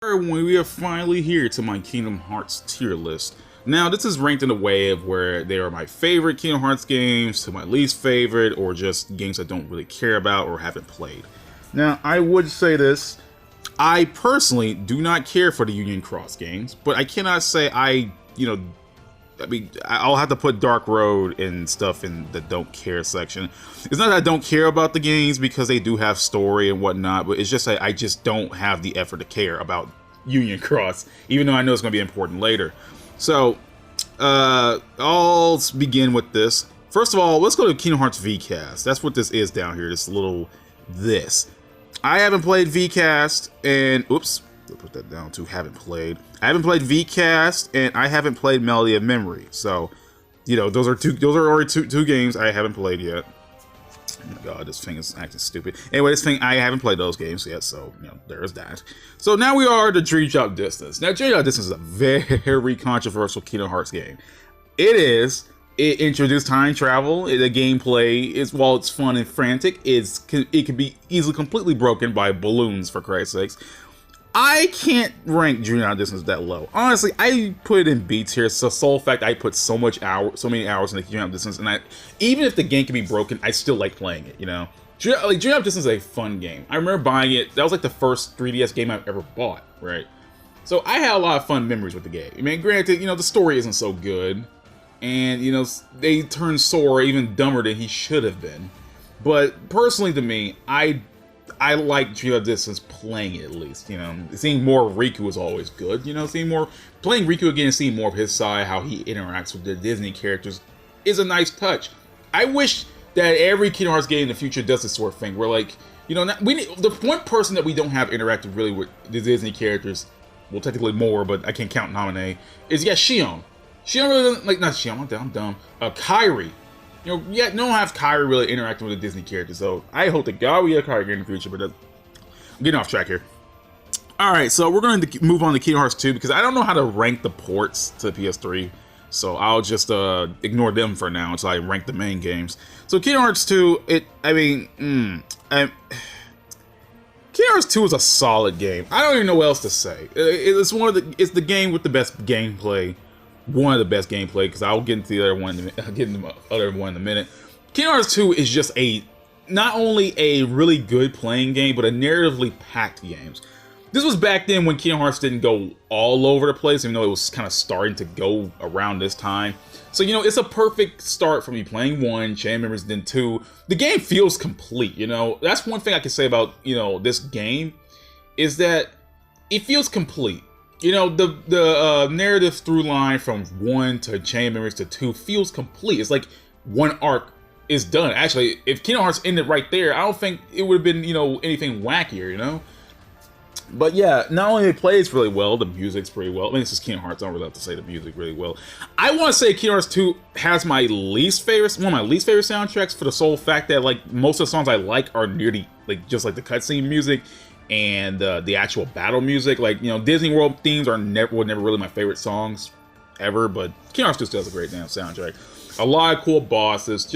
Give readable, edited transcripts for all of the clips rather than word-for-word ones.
Everyone, we are finally here to my Kingdom Hearts tier list. Now, this is ranked in a way of where they are my favorite Kingdom Hearts games to my least favorite, or just games I don't really care about or haven't played. Now, I would say this, I personally do not care for the Union Cross games, but I cannot say I'll have to put Dark Road and stuff in the don't care section. It's not that I don't care about the games because they do have story and whatnot, but it's just that I just don't have the effort to care about Union Cross, even though I know it's going to be important later. So, I'll begin with this. First of all, let's go to Kingdom Hearts VCast. That's what this is down here, this. I haven't played VCast, and, oops, I'll put that down to haven't played. I haven't played VCast, and I haven't played Melody of Memory. So, those are already two games I haven't played yet. Oh my god, this thing is acting stupid. Anyway, I haven't played those games yet, so, there's that. So now we are to Dream Drop Distance. Now, Dream Drop Distance is a very controversial Kingdom Hearts game. It introduced time travel. The gameplay while it's fun and frantic, it can be easily completely broken by balloons, for Christ's sakes. I can't rank Dream Drop Distance that low. Honestly, I put it in B tier. So sole fact I put so many hours in the Dream Drop Distance, and even if the game can be broken, I still like playing it. Dream Drop Distance is a fun game. I remember buying it. That was like the first 3DS game I've ever bought, right? So I had a lot of fun memories with the game. I mean, granted, the story isn't so good, and they turned Sora even dumber than he should have been. But personally, to me, I like Dream Drop Distance playing it, at least. Seeing more of Riku is always good. Playing Riku again and seeing more of his side, how he interacts with the Disney characters, is a nice touch. I wish that every Kingdom Hearts game in the future does this sort of thing, where the one person that we don't have interacted really with the Disney characters, well, technically more, but I can't count Naminé, is Shion. Shion really doesn't, not Shion, I'm dumb. Kairi. No one have Kairi really interacting with a Disney character, so I hope to God we have Kairi in the future, but I'm getting off track here. Alright, so we're going to move on to Kingdom Hearts 2, because I don't know how to rank the ports to PS3, so I'll just ignore them for now until I rank the main games. So Kingdom Hearts 2, Kingdom Hearts 2 is a solid game. I don't even know what else to say. It's the game with the best gameplay. One of the best gameplay, because I'll get into the other one. I'll get into the other one in a minute. Kingdom Hearts 2 is just not only a really good playing game, but a narratively packed game. This was back then when Kingdom Hearts didn't go all over the place, even though it was kind of starting to go around this time. So it's a perfect start from you playing 1, Chain Memories, then 2. The game feels complete. That's one thing I can say about this game, is that it feels complete. The narrative through line from 1 to Chain Memories to 2 feels complete. It's like one arc is done. Actually, if Kingdom Hearts ended right there, I don't think it would have been, anything wackier, But yeah, not only it plays really well, the music's pretty well. I mean, this is Kingdom Hearts, I don't really have to say the music really well. I want to say Kingdom Hearts 2 has one of my least favorite soundtracks, for the sole fact that, most of the songs I like are nearly, just like the cutscene music, and the actual battle music. Disney World themes were never really my favorite songs ever, but Kingdom Hearts 2 still has a great damn soundtrack. A lot of cool bosses.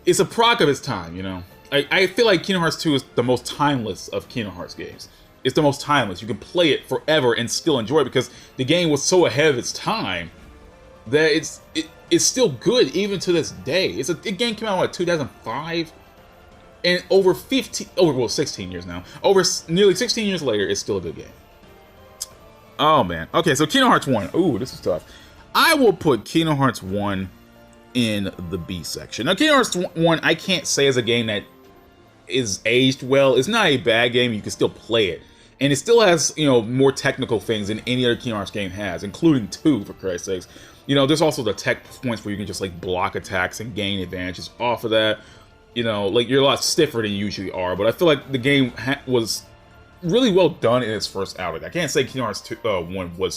It's a product of its time, I feel like Kingdom Hearts 2 is the most timeless of Kingdom Hearts games. It's the most timeless. You can play it forever and still enjoy it, because the game was so ahead of its time that it's still good even to this day. The game came out in 2005. And over 16 years now. Nearly 16 years later, it's still a good game. Oh, man. Okay, so Kingdom Hearts 1. Ooh, this is tough. I will put Kingdom Hearts 1 in the B section. Now, Kingdom Hearts 1, I can't say is a game that is aged well. It's not a bad game. You can still play it. And it still has, more technical things than any other Kingdom Hearts game has, including 2, for Christ's sakes. There's also the tech points where you can just, block attacks and gain advantages off of that. You're a lot stiffer than you usually are, but I feel like the game was really well done in its first outing. I can't say Kingdom Hearts 1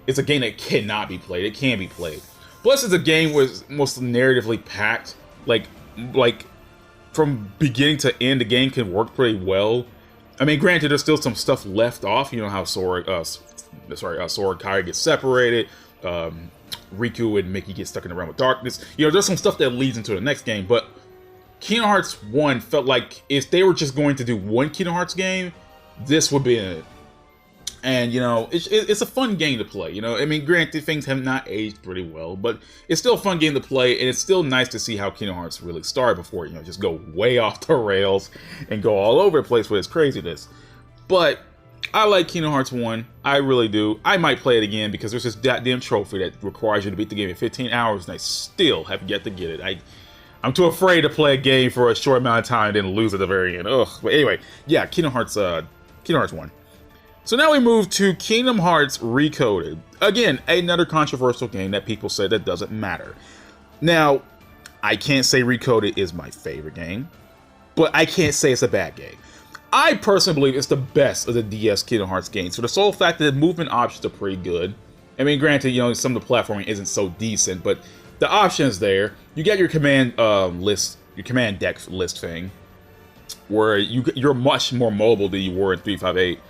it's a game that cannot be played. It can be played. Plus, it's a game was most narratively packed. From beginning to end, the game can work pretty well. I mean, granted, there's still some stuff left off. How Sora and Kairi get separated. Riku and Mickey get stuck in the realm of darkness. There's some stuff that leads into the next game, but Kingdom Hearts 1 felt like if they were just going to do one Kingdom Hearts game, this would be it. And, you know, it's a fun game to play, you know? I mean, granted, things have not aged pretty well, but it's still a fun game to play, and it's still nice to see how Kingdom Hearts really started before, you know, just go way off the rails and go all over the place with its craziness. But I like Kingdom Hearts 1. I really do. I might play it again because there's this goddamn trophy that requires you to beat the game in 15 hours, and I still have yet to get it. I'm too afraid to play a game for a short amount of time and then lose at the very end. Ugh. But anyway, yeah, Kingdom Hearts 1. So now we move to Kingdom Hearts Recoded. Again, another controversial game that people say that doesn't matter. Now, I can't say Recoded is my favorite game, but I can't say it's a bad game. I personally believe it's the best of the DS Kingdom Hearts games, for the sole fact that the movement options are pretty good. I mean, granted, you know, some of the platforming isn't so decent, but the options there. You get your command list, your command deck list thing, where you're much more mobile than you were in 358.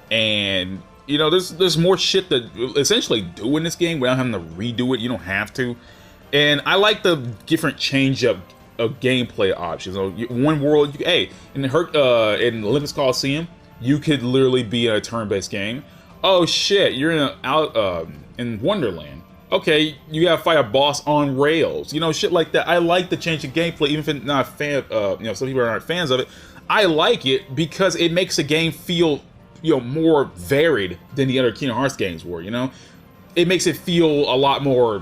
And, you know, there's more shit to essentially do in this game without having to redo it. You don't have to. And I like the different change up of gameplay options. One world, in Olympus Coliseum, you could literally be in a turn-based game. Oh shit, you're in Wonderland. Okay, you gotta fight a boss on rails. You know, shit like that. I like the change of gameplay, even if I'm not a fan. You know, some people aren't fans of it. I like it because it makes the game feel, you know, more varied than the other Kingdom Hearts games were, you know? It makes it feel a lot more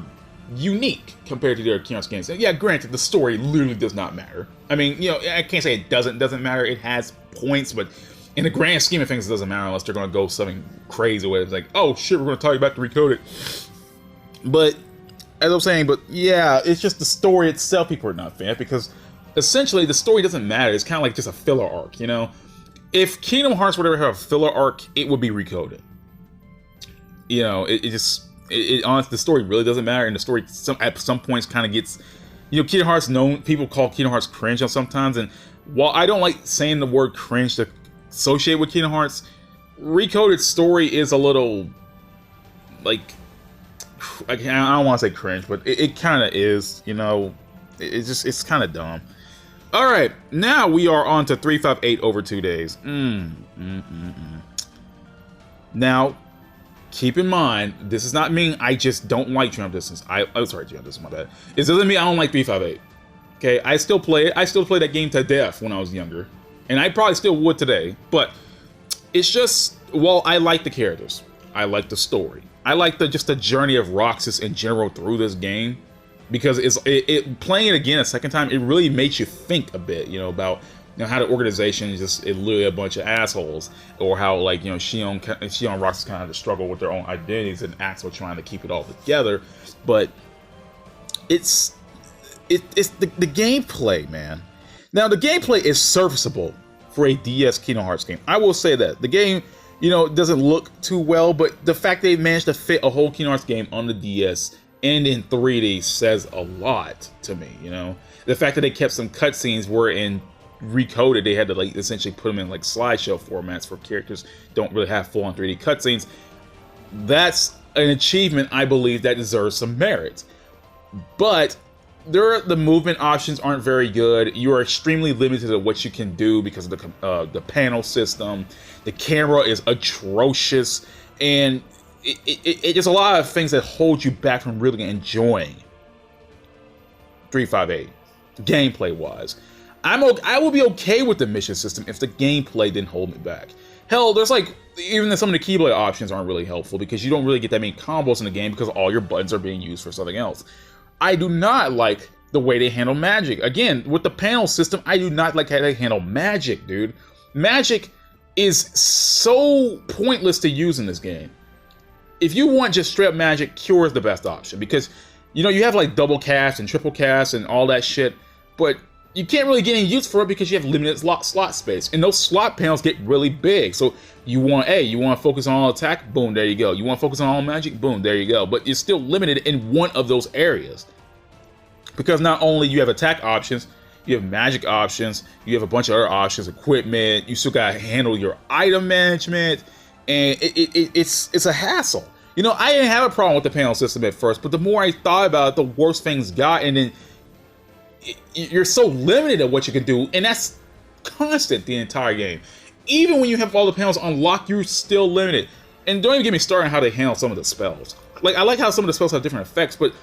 unique compared to the other Kingdom Hearts games. And yeah, granted, the story literally does not matter. I mean, you know, I can't say it doesn't matter. It has points, but in the grand scheme of things, it doesn't matter unless they're going to go something crazy with it. It's like, oh shit, we're going to tell you about the Recoded. But, as I'm saying, but yeah, it's just the story itself people are not fans, because essentially the story doesn't matter. It's kind of like just a filler arc, you know? If Kingdom Hearts would ever have a filler arc, it would be Recoded. You know, honestly, the story really doesn't matter, and the story at some points kind of gets, you know, Kingdom Hearts people call Kingdom Hearts cringe on sometimes, and while I don't like saying the word cringe to associate with Kingdom Hearts, Recoded story is a little, like, I don't want to say cringe, but it kind of is, you know, it's kind of dumb. Alright, now we are on to 358 over 2 days. Now, keep in mind, this does not mean I just don't like Jump Distance. Jump Distance, my bad. It doesn't mean I don't like 358. Okay, I still play it. I still play that game to death when I was younger. And I probably still would today. But it's just, well, I like the characters. I like the story. I like just the journey of Roxas in general through this game. Because playing it again a second time, it really makes you think a bit, you know, about, you know, how the organization is just literally a bunch of assholes, or how, like, you know, Shion and Roxas kind of have to struggle with their own identities, and Axel trying to keep it all together. But it's the gameplay, man. Now the gameplay is serviceable for a DS Kingdom Hearts game. I will say that the game, you know, doesn't look too well, but the fact they managed to fit a whole Kingdom Hearts game on the DS and in 3D says a lot to me, you know? The fact that they kept some cutscenes where in Recoded they had to, like, essentially put them in, like, slideshow formats for characters don't really have full-on 3D cutscenes. That's an achievement, I believe, that deserves some merit. But the movement options aren't very good. You are extremely limited to what you can do because of the panel system. The camera is atrocious, and there's a lot of things that hold you back from really enjoying 358 gameplay wise. I would be okay with the mission system if the gameplay didn't hold me back. Hell, there's like, even some of the keyblade options aren't really helpful because you don't really get that many combos in the game because all your buttons are being used for something else. I do not like the way they handle magic. Again, with the panel system, I do not like how they handle magic, dude. Magic is so pointless to use in this game. If you want just straight up magic, Cure is the best option because, you know, you have like double cast and triple cast and all that shit, but you can't really get any use for it because you have limited slot space, and those slot panels get really big. So you want to focus on all attack, boom, there you go. You want to focus on all magic, boom, there you go. But you're still limited in one of those areas because not only you have attack options, you have magic options, you have a bunch of other options, equipment. You still gotta handle your item management, and it's a hassle. You know, I didn't have a problem with the panel system at first, but the more I thought about it, the worse things got, and then you're so limited at what you can do, and that's constant the entire game. Even when you have all the panels unlocked, you're still limited. And don't even get me started on how they handle some of the spells. Like, I like how some of the spells have different effects, but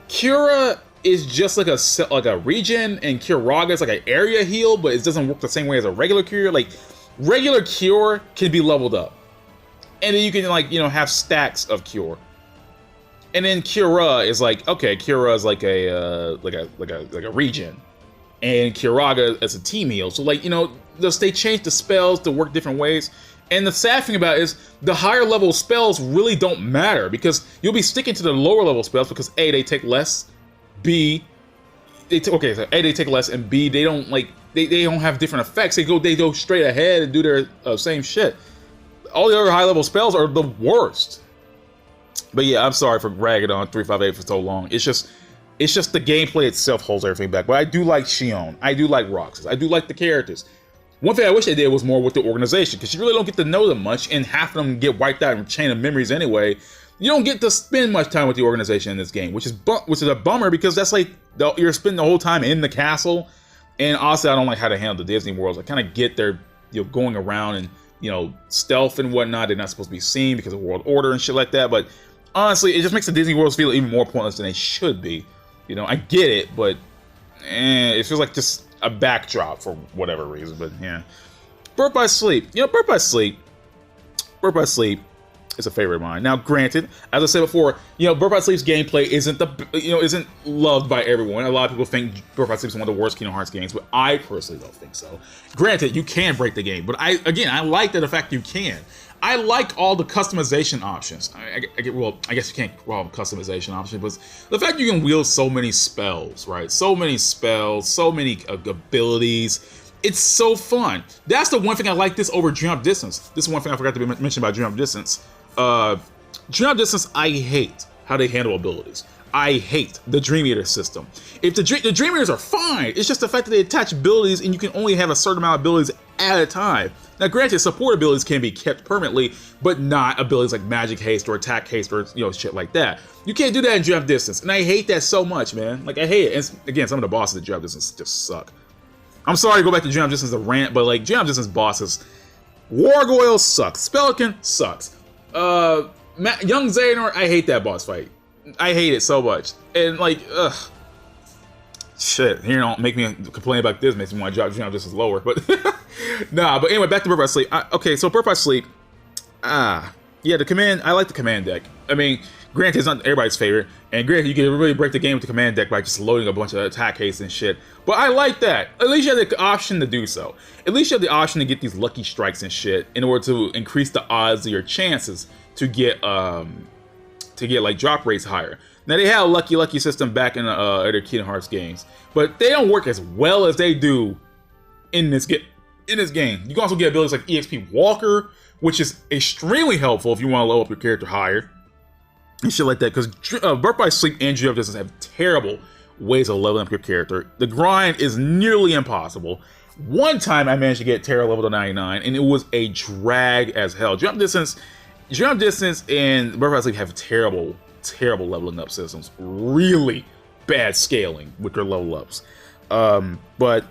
Cura is just like a regen, and Curaga is like an area heal, but it doesn't work the same way as a regular cure. Like, regular cure can be leveled up, and then you can, like, you know, have stacks of cure. And then Cura is like, okay, Cura is like a regen, and Curaga is a team heal. So, like, you know, they change the spells to work different ways. And the sad thing about it is the higher level spells really don't matter, because you'll be sticking to the lower level spells because A, they take less, B, they take less, and B, they don't they don't have different effects. They go straight ahead and do their same shit. All the other high level spells are the worst. But yeah, I'm sorry for ragging on 358 for so long. It's just the gameplay itself holds everything back. But I do like Xion. I do like Roxas. I do like the characters. One thing I wish they did was more with the organization, because you really don't get to know them much, and half of them get wiped out in a chain of memories anyway. You don't get to spend much time with the organization in this game, which is a bummer, because that's like you're spending the whole time in the castle. And honestly, I don't like how they handle the Disney worlds. I kind of get their going around and stealth and whatnot. They're not supposed to be seen because of world order and shit like that. But honestly, it just makes the Disney worlds feel even more pointless than they should be. I get it, but it feels like just a backdrop for whatever reason. But yeah, Birth by Sleep. Birth by Sleep is a favorite of mine. Now, granted, as I said before, Birth by Sleep's gameplay isn't loved by everyone. A lot of people think Birth by Sleep is one of the worst Kingdom Hearts games, but I personally don't think so. Granted, you can break the game, but I like the fact you can. I like all the customization options. I guess you can't call them customization options, but the fact you can wield so many spells, right? So many spells, so many abilities. It's so fun. That's the one thing I like this over Dream Up Distance. This is one thing I forgot to mention about Dream Up Distance. Dream Up Distance, I hate how they handle abilities. I hate the Dream Eater system. If the Dream Eaters are fine, it's just the fact that they attach abilities and you can only have a certain amount of abilities at a time. Now, granted, support abilities can be kept permanently, but not abilities like Magic Haste or Attack Haste or shit like that. You can't do that in Dream Up Distance, and I hate that so much, man. Like, I hate it. And again, some of the bosses in Dream Up Distance just suck. I'm sorry to go back to Dream Up Distance to rant, but like Dream Up Distance bosses, Wargoyle sucks. Pelican sucks. Young Xehanort, I hate that boss fight. I hate it so much. And like, shit, don't make me complain about this. Makes me want to drop Dream Up Distance lower, but nah. But anyway, back to Birth by Sleep. Okay, so Birth by Sleep. Yeah, I like the command deck. I mean, granted, it's not everybody's favorite, and granted, you can really break the game with the command deck by just loading a bunch of attack haste and shit. But I like that. At least you have the option to do so. At least you have the option to get these lucky strikes and shit in order to increase the odds of your chances to get like drop rates higher. Now, they had a lucky system back in other Kingdom Hearts games, but they don't work as well as they do in this game. You can also get abilities like EXP Walker, which is extremely helpful if you want to level up your character higher and shit like that. Because Birth by Sleep and Dream Up Distance have terrible ways of leveling up your character. The grind is nearly impossible. One time I managed to get Terra level to 99, and it was a drag as hell. Dream Up Distance and Birth by Sleep have terrible leveling up systems. Really bad scaling with their level ups. But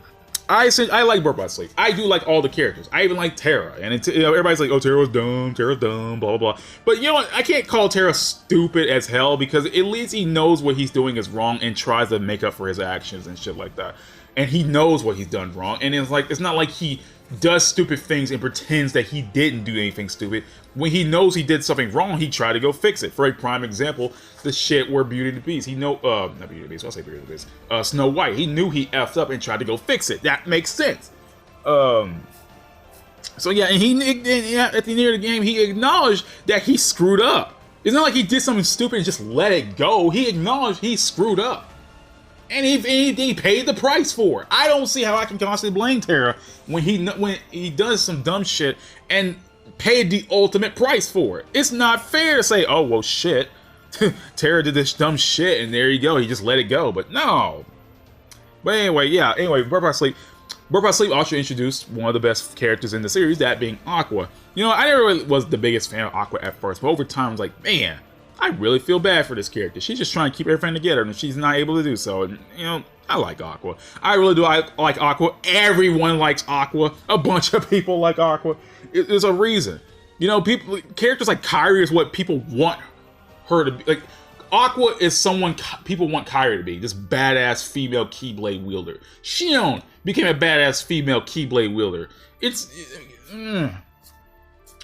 I like Birth by Sleep. I do like all the characters. I even like Terra. And everybody's like, oh, Terra's dumb, blah, blah, blah. But you know what? I can't call Terra stupid as hell, because at least he knows what he's doing is wrong and tries to make up for his actions and shit like that. And he knows what he's done wrong. And it's not like he does stupid things and pretends that he didn't do anything stupid. When he knows he did something wrong, he tried to go fix it. For a prime example, the shit where Beauty and the Beast, not Beauty and the Beast, I'll say Beauty and the Beast, Snow White, he knew he effed up and tried to go fix it. That makes sense. So yeah, and at the end of the game, he acknowledged that he screwed up. It's not like he did something stupid and just let it go. He acknowledged he screwed up. And he paid the price for it. I don't see how I can constantly blame Terra when he does some dumb shit and paid the ultimate price for it. It's not fair to say, oh, well, shit. Terra did this dumb shit, and there you go. He just let it go. But no. But anyway, Birth by Sleep. Birth by Sleep also introduced one of the best characters in the series, that being Aqua. I never really was the biggest fan of Aqua at first, but over time, I was like, man, I really feel bad for this character. She's just trying to keep everything together, and she's not able to do so. And, I like Aqua. I really do. I like Aqua. Everyone likes Aqua. A bunch of people like Aqua. There's a reason. You know, characters like Kairi is what people want her to be. Like, Aqua is someone people want Kairi to be. This badass female Keyblade wielder. Shion became a badass female Keyblade wielder.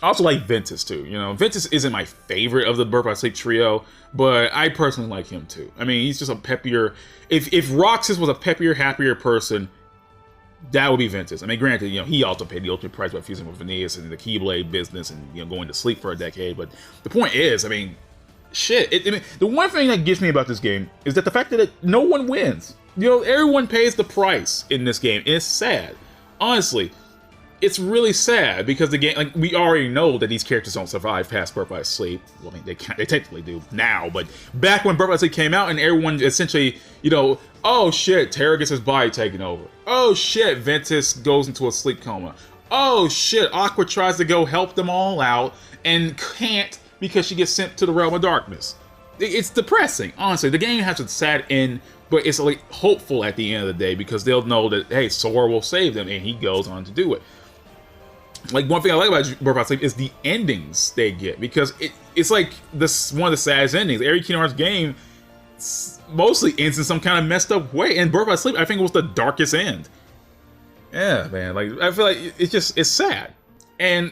I also like Ventus too. You know, Ventus isn't my favorite of the Birth by Sleep trio, but I personally like him too. I mean, he's just a peppier. If ARCSYS was a peppier, happier person, that would be Ventus. I mean, granted, you know, he also paid the ultimate price by fusing with Venus and the Keyblade business and, you know, going to sleep for a decade. But the point is, I mean, shit. I mean, the one thing that gets me about this game is that the fact that no one wins. You know, everyone pays the price in this game. And it's sad. Honestly, it's really sad because the game, like, we already know that these characters don't survive past Birth by Sleep. Well, I mean, they technically do now, but back when Birth by Sleep came out and everyone essentially, you know, oh shit, Terra gets his body taken over. Oh shit, Ventus goes into a sleep coma. Oh shit, Aqua tries to go help them all out and can't because she gets sent to the Realm of Darkness. It's depressing, honestly. The game has a sad end, but it's like hopeful at the end of the day because they'll know that, hey, Sora will save them, and he goes on to do it. Like, one thing I like about Birth by Sleep is the endings they get, because it's like one of the saddest endings. Every Kingdom Hearts game mostly ends in some kind of messed up way, and Birth by Sleep, I think, was the darkest end. Yeah, man, like, I feel like it's sad. And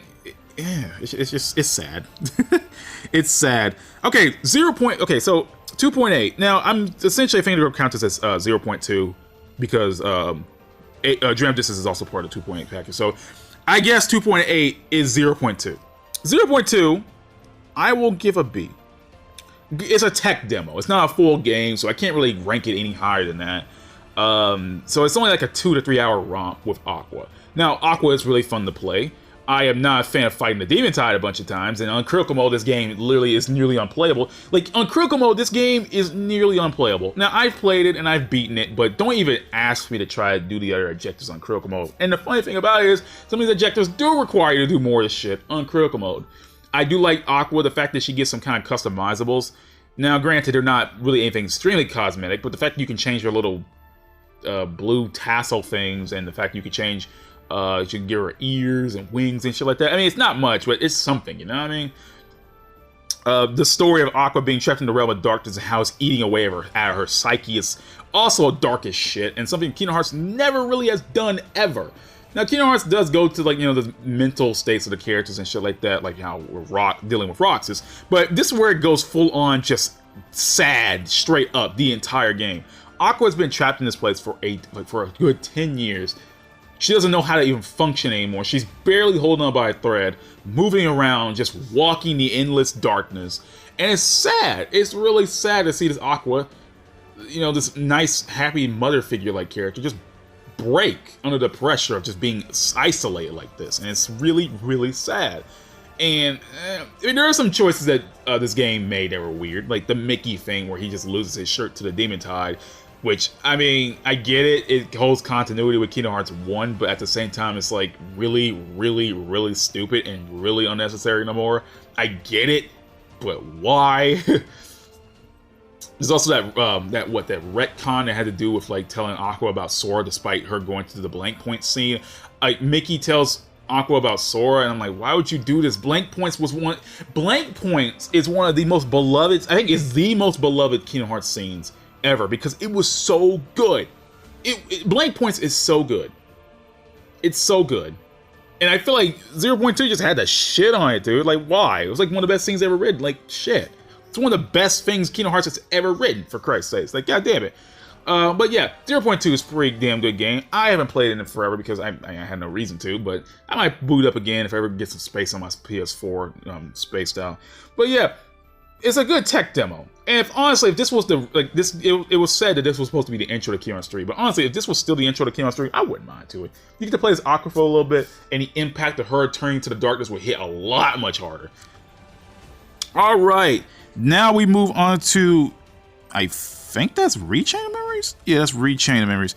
yeah, it's sad. It's sad. Okay, so 2.8. Now, I'm essentially thinking to count this as 0.2 because Dream Distance is also part of the 2.8 package. So I guess 2.8 is 0.2. 0.2, I will give a B. It's a tech demo. It's not a full game, so I can't really rank it any higher than that. So it's only like a 2 to 3 hour romp with Aqua. Now, Aqua is really fun to play. I am not a fan of fighting the Demon Tide a bunch of times, and on critical mode, this game literally is nearly unplayable. Like, on critical mode, this game is nearly unplayable. Now, I've played it and I've beaten it, but don't even ask me to try to do the other objectives on critical mode. And the funny thing about it is, some of these objectives do require you to do more of this shit on critical mode. I do like Aqua, the fact that she gets some kind of customizables. Now, granted, they're not really anything extremely cosmetic, but the fact that you can change your little blue tassel things, and the fact you can change you can give her ears and wings and shit like that. I mean, it's not much, but it's something, you know what I mean? The story of Aqua being trapped in the realm of darkness and how it's eating away at her psyche is also dark as shit, and something Kingdom Hearts never really has done ever. Now, Kingdom Hearts does go to, like, you know, the mental states of the characters and shit like that, like how we're dealing with ARCSYS, but this is where it goes full on just sad, straight up, the entire game. Aqua has been trapped in this place for a good 10 years. She doesn't know how to even function anymore. She's barely holding on by a thread, moving around, just walking the endless darkness. And it's sad. It's really sad to see this Aqua, you know, this nice, happy mother figure-like character, just break under the pressure of just being isolated like this. And it's really, really sad. And I mean, there are some choices that this game made that were weird. Like the Mickey thing where he just loses his shirt to the Demon Tide. Which, I mean, I get it. It holds continuity with Kingdom Hearts 1, but at the same time, it's like really, really, really stupid and really unnecessary no more. I get it, but why? There's also that retcon that had to do with, like, telling Aqua about Sora despite her going through the blank point scene. Like, Mickey tells Aqua about Sora, and I'm like, why would you do this? Blank Points is one of the most beloved, I think it's the most beloved Kingdom Hearts scenes ever, because it was so good. Blank Points is so good. It's so good. And I feel like 0.2 just had that shit on it, dude. Like, why? It was like one of the best things ever written. Like, shit. It's one of the best things Kingdom Hearts has ever written, for Christ's sakes. Like, god damn it. But yeah, 0.2 is a pretty damn good game. I haven't played it in forever because I had no reason to, but I might boot up again if I ever get some space on my PS4 spaced out. But yeah, it's a good tech demo. And if this was it was said that this was supposed to be the intro to Kingdom Hearts 3, but honestly, if this was still the intro to Kingdom Hearts 3, I wouldn't mind to it. You get to play as Aqua for a little bit, and the impact of her turning to the darkness would hit a lot much harder. Alright, now we move on to, I think that's Rechain of Memories? Yeah, that's Rechain of Memories.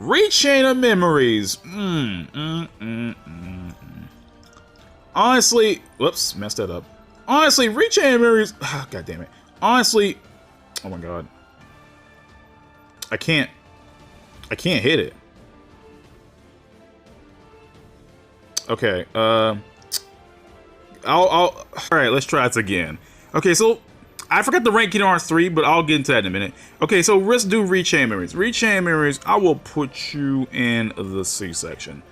Rechain of Memories! Honestly, whoops, messed that up. Honestly, Rechain of Memories, god damn it. Honestly, oh my god. I can't hit it. Okay, All right, let's try this again. Okay, so I forgot to rank Kingdom Hearts 3, but I'll get into that in a minute. Okay, so let's do Rechain Memories. Rechain Memories, I will put you in the C section.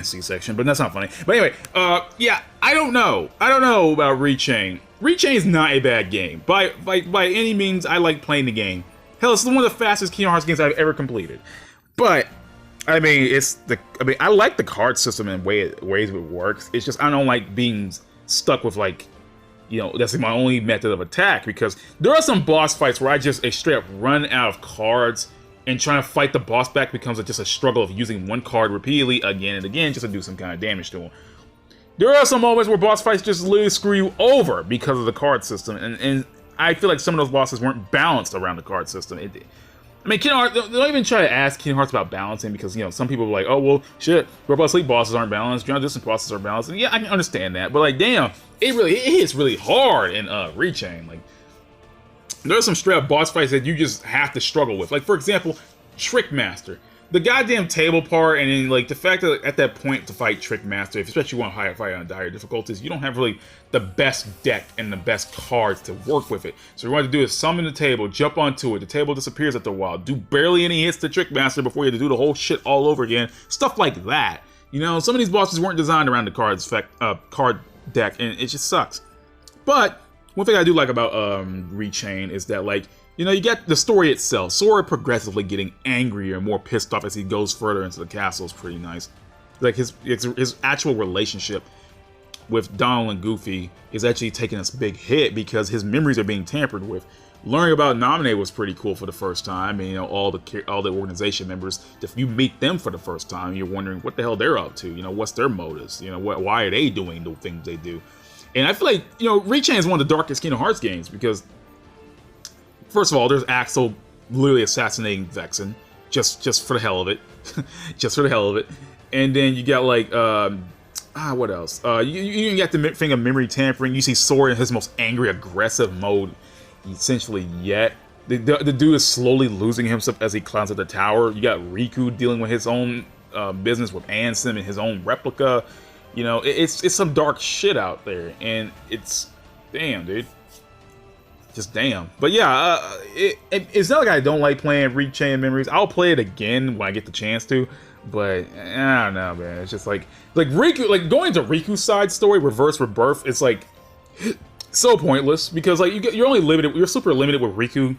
C section, but that's not funny. But anyway, yeah, I don't know. I don't know about Rechain. Rechain is not a bad game. By any means, I like playing the game. Hell, it's one of the fastest Kingdom Hearts games I've ever completed. But I mean, I like the card system and ways it works. It's just I don't like being stuck with like, you know, that's my only method of attack, because there are some boss fights where I just straight up run out of cards, and trying to fight the boss back becomes just a struggle of using one card repeatedly again and again just to do some kind of damage to him. There are some moments where boss fights just literally screw you over because of the card system, and I feel like some of those bosses weren't balanced around the card system. I mean, Kingdom Hearts, don't even try to ask Kingdom Hearts about balancing, because, you know, some people are like, oh, well, shit, Robot Sleep bosses aren't balanced, Beyond Distance bosses are balanced. And yeah, I can understand that, but, like, damn, it hits really hard in Rechain. Like, there's some straight up boss fights that you just have to struggle with. Like, for example, Trickmaster. The goddamn table part, and then, like, the fact that at that point to fight Trickmaster, especially if you want to fight on dire difficulties, you don't have really the best deck and the best cards to work with it. So what you want to do is summon the table, jump onto it, the table disappears after a while, do barely any hits to Trickmaster before you have to do the whole shit all over again. Stuff like that. You know, some of these bosses weren't designed around the card deck, and it just sucks. But one thing I do like about Rechain is that, like, you know, you get the story itself. Sora progressively getting angrier and more pissed off as he goes further into the castle is pretty nice. Like, his actual relationship with Donald and Goofy is actually taking a big hit because his memories are being tampered with. Learning about Nominate was pretty cool for the first time, and, you know, all the organization members, if you meet them for the first time, you're wondering what the hell they're up to. You know, what's their motives? You know, why are they doing the things they do? And I feel like, you know, Rechain is one of the darkest Kingdom Hearts games because, first of all, there's Axel literally assassinating Vexen, just for the hell of it. Just for the hell of it. And then you got, like, what else? You got the thing of memory tampering. You see Sora in his most angry, aggressive mode, essentially, yet. The dude is slowly losing himself as he climbs up the tower. You got Riku dealing with his own business with Ansem and his own replica. You know, it's some dark shit out there, and it's, damn, dude. Just damn. But yeah, it's not like I don't like playing Rechain Memories. I'll play it again when I get the chance to, but I don't know, man. It's just like Riku, like going to Riku's side story, Reverse Rebirth, it's like so pointless because like you're only limited, you're super limited with Riku,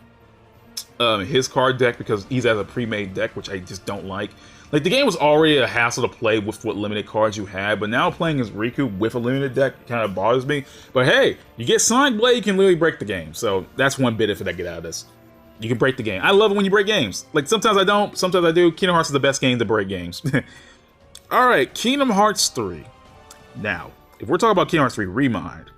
his card deck, because he's as a pre-made deck, which I just don't like. Like, the game was already a hassle to play with what limited cards you had, but now playing as Riku with a limited deck kind of bothers me. But hey, you get Sonic Blade, you can literally break the game. So that's one benefit I get out of this. You can break the game. I love it when you break games. Like, sometimes I don't, sometimes I do. Kingdom Hearts is the best game to break games. Alright, Kingdom Hearts 3. Now, if we're talking about Kingdom Hearts 3 Remind,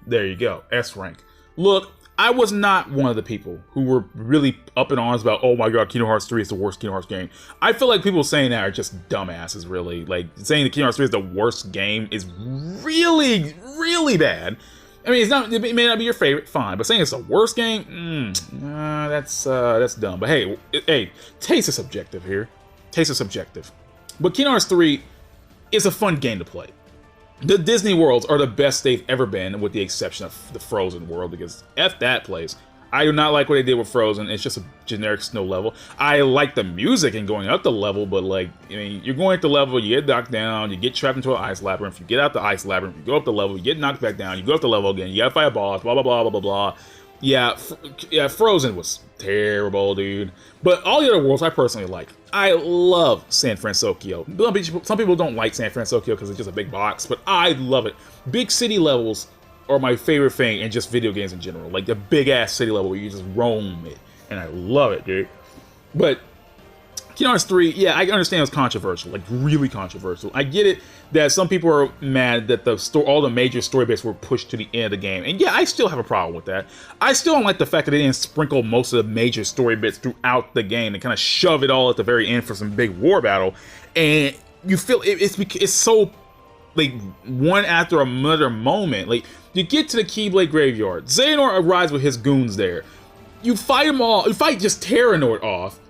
there you go, S rank. Look, I was not one of the people who were really up in arms about, oh my god, Kingdom Hearts 3 is the worst Kingdom Hearts game. I feel like people saying that are just dumbasses, really. Like, saying that Kingdom Hearts 3 is the worst game is really, really bad. I mean, it may not be your favorite, fine, but saying it's the worst game, that's dumb. But hey, taste is subjective here. Taste is subjective. But Kingdom Hearts 3 is a fun game to play. The Disney worlds are the best they've ever been, with the exception of the Frozen world, because F that place. I do not like what they did with Frozen. It's just a generic snow level. I like the music and going up the level, but like, I mean, you're going up the level, you get knocked down, you get trapped into an ice labyrinth, you get out the ice labyrinth, you go up the level, you get knocked back down, you go up the level again, you gotta fight a boss, blah, blah, blah, blah, blah, blah. Yeah, Frozen was terrible, dude. But all the other worlds I personally like. I love San Francisco. Some people don't like San Francisco because it's just a big box, but I love it. Big city levels are my favorite thing in just video games in general. Like the big-ass city level where you just roam it. And I love it, dude. But Kingdom Hearts 3, yeah, I understand it's controversial, like really controversial. I get it that some people are mad that all the major story bits were pushed to the end of the game. And yeah, I still have a problem with that. I still don't like the fact that they didn't sprinkle most of the major story bits throughout the game and kind of shove it all at the very end for some big war battle. And you feel it's so like one after another moment. Like, you get to the Keyblade Graveyard, Xehanort arrives with his goons there. You fight them all, you fight just Terranort off.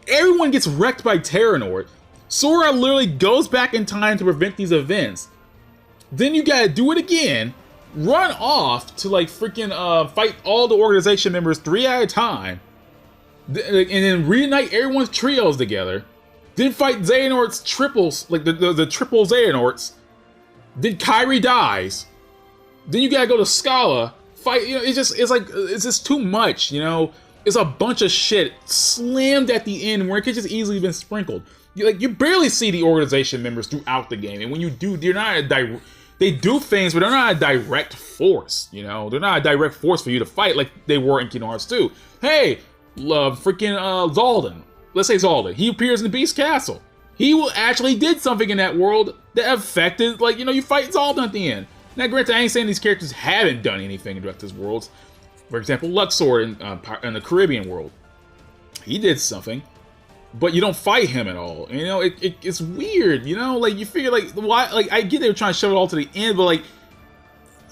Everyone gets wrecked by Terranort. Sora literally goes back in time to prevent these events. Then you gotta do it again, run off to like freaking fight all the organization members 3 at a time, and then reunite everyone's trios together. Then fight Xehanort's triples, like the triple Xehanorts. Then Kairi dies. Then you gotta go to Scala, fight, you know, it's just too much, you know? It's a bunch of shit slammed at the end where it could just easily been sprinkled. You barely see the organization members throughout the game, and when you do, they're not they do things, but they're not a direct force, you know? They're not a direct force for you to fight like they were in Kingdom Hearts 2. Hey, freaking Zaldin. Let's say Zaldin. He appears in the Beast Castle. He actually did something in that world that affected, like, you know, you fight Zaldin at the end. Now, granted, I ain't saying these characters haven't done anything in these worlds. For example, Luxor in the Caribbean world. He did something. But you don't fight him at all. You know, it's weird, you know? Like, you figure, like, why? Like, I get they were trying to shove it all to the end, but, like,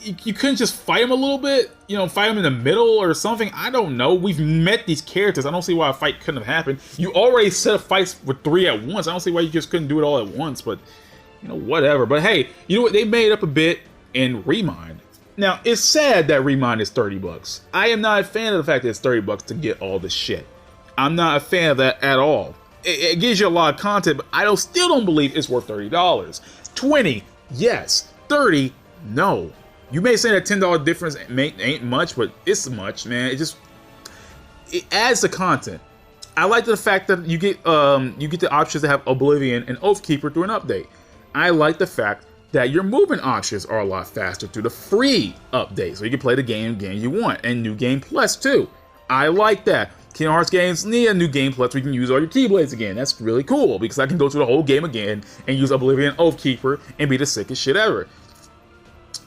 you couldn't just fight him a little bit? You know, fight him in the middle or something? I don't know. We've met these characters. I don't see why a fight couldn't have happened. You already set up fights with 3 at once. I don't see why you just couldn't do it all at once, but, you know, whatever. But, hey, you know what? They made up a bit in Remind. Now, it's sad that Remind is $30. I am not a fan of the fact that it's $30 to get all this shit. I'm not a fan of that at all. It gives you a lot of content, but I still don't believe it's worth $30. 20, yes. 30, no. You may say that $10 difference ain't much, but it's much, man. It adds to content. I like the fact that you get the options to have Oblivion and Oathkeeper through an update. I like the fact that your movement options are a lot faster through the free update, so you can play the game you want, and New Game Plus too. I like that. Kingdom Hearts games need a New Game Plus where you can use all your Keyblades again. That's really cool, because I can go through the whole game again and use Oblivion Oathkeeper and be the sickest shit ever.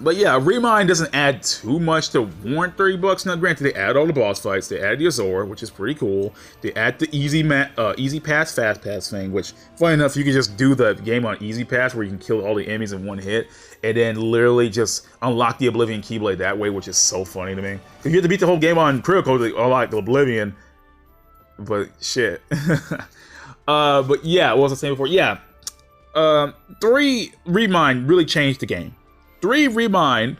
But yeah, Remind doesn't add too much to warrant $30. Now, granted, they add all the boss fights. They add the Azor, which is pretty cool. They add the Easy Pass, Fast Pass thing, which, funny enough, you can just do the game on Easy Pass where you can kill all the enemies in one hit, and then literally just unlock the Oblivion Keyblade that way, which is so funny to me. If you have to beat the whole game on Critical to unlock the Oblivion, but shit. But yeah, what was I saying before? Yeah, 3 Remind really changed the game. 3 Remind,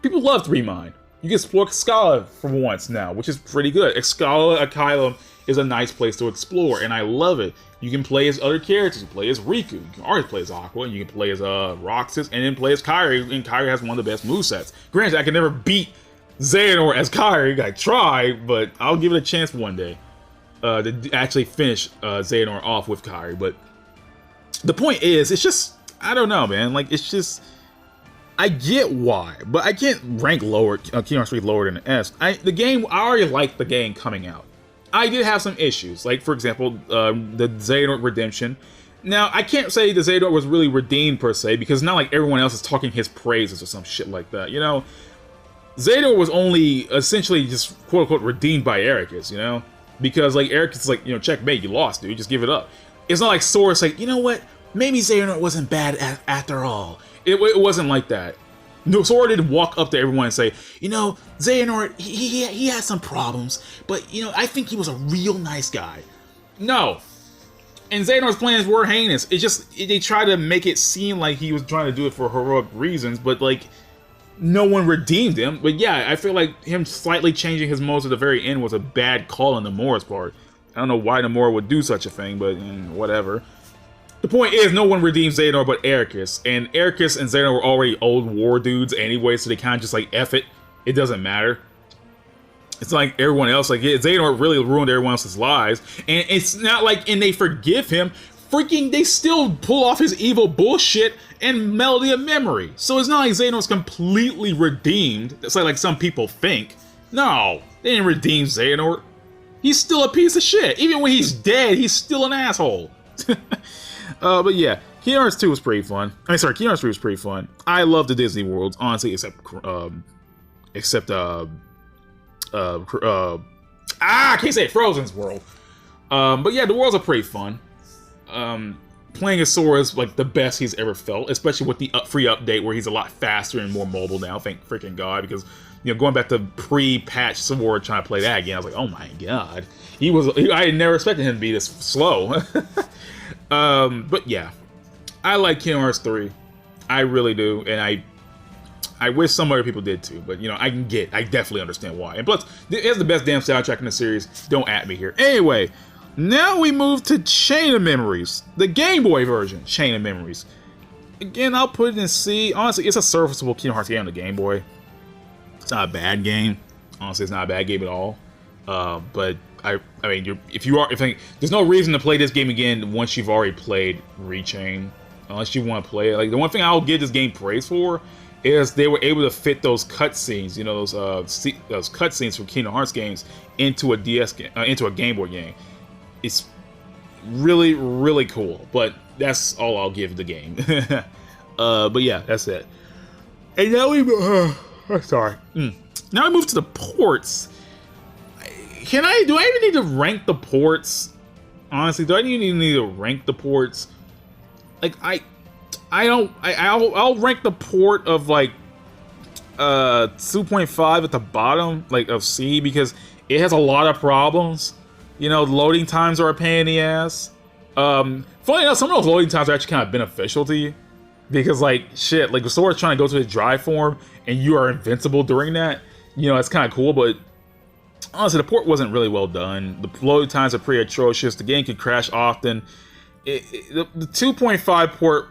people loved Remind. You can explore Scala for once now, which is pretty good. Scala Asylum is a nice place to explore, and I love it. You can play as other characters. You can play as Riku. You can always play as Aqua, and you can play as ARCSYS, and then play as Kairi, and Kairi has one of the best movesets. Granted, I can never beat Xehanort as Kairi. I try, but I'll give it a chance one day to actually finish Xehanort off with Kairi. But the point is, it's just, I don't know, man. Like, it's just, I get why, but I can't rank Kingdom Hearts 3 lower than an S. I already liked the game coming out. I did have some issues, like, for example, the Xehanort redemption. Now, I can't say the Xehanort was really redeemed, per se, because it's not like everyone else is talking his praises or some shit like that, you know? Xehanort was only, essentially, just, quote-unquote, redeemed by ARCSYS, you know? Because, like, ARCSYS is like, you know, checkmate, you lost, dude, just give it up. It's not like Sora's like, you know what? Maybe Xehanort wasn't bad after all. It wasn't like that. No, Sora didn't walk up to everyone and say, you know, Xehanort, he had some problems, but, you know, I think he was a real nice guy. No. And Xehanort's plans were heinous. They tried to make it seem like he was trying to do it for heroic reasons, but, like, no one redeemed him. But yeah, I feel like him slightly changing his modes at the very end was a bad call on Nomura's part. I don't know why Nomura would do such a thing, but whatever. The point is, no one redeems Xehanort but ARCSYS, and ARCSYS and Xehanort were already old war dudes anyway, so they kind of just like, F it. It doesn't matter. It's like everyone else, like, Xehanort really ruined everyone else's lives, and it's not like, and they forgive him, freaking, they still pull off his evil bullshit and Melody of Memory. So it's not like Xehanort's completely redeemed, it's like some people think. No, they didn't redeem Xehanort. He's still a piece of shit. Even when he's dead, he's still an asshole. But yeah, Kingdom Hearts 2 was pretty fun. Kingdom Hearts 3 was pretty fun. I love the Disney worlds, honestly, except I can't say Frozen's world. But yeah, the worlds are pretty fun. Playing as Sora is like the best he's ever felt, especially with the free update where he's a lot faster and more mobile now, thank freaking God, because, you know, going back to pre-patch Sora trying to play that again, I was like, oh my God. I had never expected him to be this slow. But yeah, I like Kingdom Hearts 3. I really do, and I wish some other people did too, but you know, I definitely understand why. And plus, it has the best damn soundtrack in the series. Don't at me here. Anyway, now we move to Chain of Memories, the Game Boy version, Chain of Memories. Again, I'll put it in C. Honestly, it's a serviceable Kingdom Hearts game on the Game Boy. It's not a bad game. Honestly, it's not a bad game at all. But I mean, there's no reason to play this game again once you've already played Rechain, unless you want to play it. Like, the one thing I'll give this game praise for is they were able to fit those cutscenes, you know, those cutscenes from Kingdom Hearts games into a DS game, into a Game Boy game. It's really, really cool. But that's all I'll give the game. But yeah, that's it. And now we sorry. Now we move to the ports. Do I even need to rank the ports? Honestly, do I even need to rank the ports? Like, I'll rank the port of like 2.5 at the bottom, like of C, because it has a lot of problems. You know, loading times are a pain in the ass. Funny enough, some of those loading times are actually kind of beneficial to you, because like shit, like the Sora's trying to go to his dry form and you are invincible during that. You know, it's kind of cool, but honestly, the port wasn't really well done. The load times are pretty atrocious. The game could crash often. The 2.5 port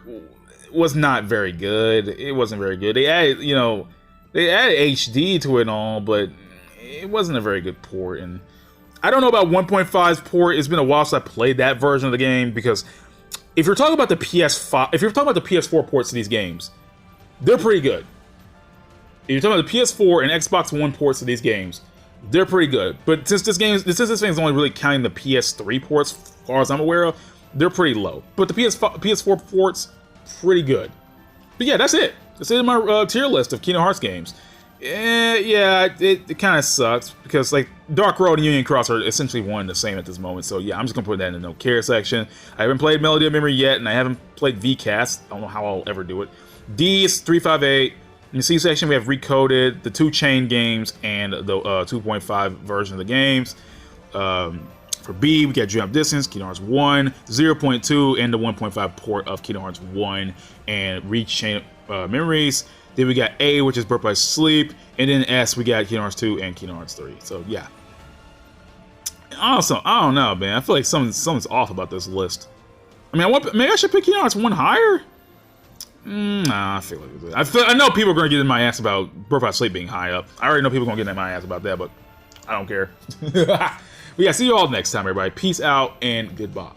was not very good. It wasn't very good. They added HD to it and all, but it wasn't a very good port. And I don't know about 1.5's port. It's been a while since I played that version of the game, because if you're talking about the PS4 ports to these games, they're pretty good. If you're talking about the PS4 and Xbox One ports to these games, they're pretty good. But since this thing's only really counting the PS3 ports, as far as I'm aware of, they're pretty low. But the PS4 ports, pretty good. But yeah, that's it. That's it in my tier list of Kingdom Hearts games. Yeah, it kind of sucks, because like Dark Road and Union Cross are essentially one and the same at this moment. So yeah, I'm just gonna put that in the no care section. I haven't played Melody of Memory yet, and I haven't played VCast. I don't know how I'll ever do it. D is 358. In the C section, we have Recoded, the 2 Chain games, and the 2.5 version of the games. For B, we got Dream Up Distance, Kingdom Hearts 1, 0.2, and the 1.5 port of Kingdom Hearts 1, and Reach Chain Memories. Then we got A, which is Birth by Sleep, and then S, we got Kingdom Hearts 2 and Kingdom Hearts 3. So yeah. Also, I don't know, man. I feel like something's off about this list. I mean, maybe I should pick Kingdom Hearts 1 higher? Nah, I feel like it's I know people are going to get in my ass about Birth by Sleep being high up. I already know people are going to get in my ass about that, but I don't care. But yeah, see you all next time, everybody. Peace out and goodbye.